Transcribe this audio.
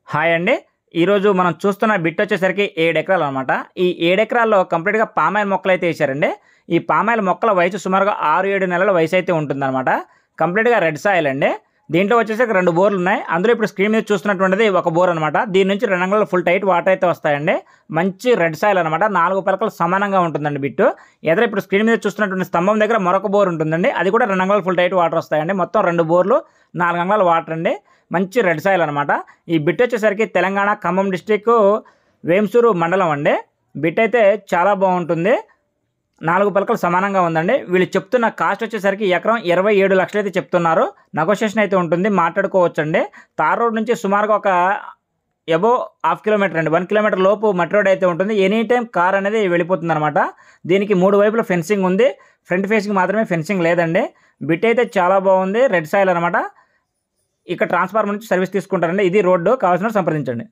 Hi అండి. ఈరోజు మనం చూస్తున్న బిట్ వచ్చేసరికి 7 ఎకరాలనమాట. ఈ 7 ఎకరాల్లో కంప్లీట్‌గా పామాయిల్ మొక్కలైతే ఏశారండి. ఈ పామాయిల్ మొక్కల వయసు సుమారుగా 6, 7 నెలల వయసైతే ఉంటుందనమాట. కంప్లీట్‌గా రెడ్ సాయిల్ అండి. దీంట్లో వచ్చేసరికి 2 బోర్లున్నాయి. అందులో ఇప్పుడు స్క్రీన్ మీద చూస్తున్నటువంటిది ఒక బోర్ అనమాట. దీని నుంచి 2 అంగుళాల ఫుల్ టైట్ వాటర్ అయితే వస్తాయండి. మంచి రెడ్ సాయిల్ అనమాట. 4 పలకలు సమానంగా ఉంటుందండి బిట్టు. ఎదర ఇప్పుడు స్క్రీన్ మీద చూస్తున్నటువంటి స్తంభం దగ్గర మరొక బోర్ ఉంటుందండి. అది కూడా 2 అంగుళాల ఫుల్ టైట్ వాటర్ వస్తాయండి. మొత్తం 2 బోర్లు 4 అంగుళాల వాటర్ అండి. మంచి రెడ్ సాయిల్ అనమాట. ఈ బిట్ వచ్చేసరికి తెలంగాణ ఖమ్మం డిస్ట్రిక్ట్ వేంసూరు మండలం అండి. బిట్ అయితే చాలా బాగుంటుంది. 4 పలకలు సమానంగా ఉందండి. వీళ్ళు చెప్తున్న కాస్ట్ వచ్చేసరికి ఎకరం 27 లక్షలు అయితే చెప్తున్నారు. నెగోషియేషన్ అయితే ఉంటుంది, మాట్లాడుకోవచ్చండి. తార్ రోడ్ నుంచి సుమారుగా ఒక అబోవ్ హాఫ్ కిలోమీటర్ అండి, 1 కిలోమీటర్ లోపు మట్టి రోడ్ అయితే ఉంటుంది. ఎనీ టైం కార్ అనేది వెళ్ళిపోతుంది అనమాట. దీనికి 3 వైపుల ఫెన్సింగ్ ఉంది. ఫ్రంట్ ఫేసింగ్ మాత్రమే ఫెన్సింగ్ లేదండి. బిట్ అయితే చాలా బాగుంది, రెడ్ సాయిల్ అనమాట. ఇక్కడ ట్రాన్స్ఫార్మర్ నుంచి సర్వీస్ తీసుకుంటారండి. ఇది రోడ్డు, కావాల్సిన సంప్రదించండి.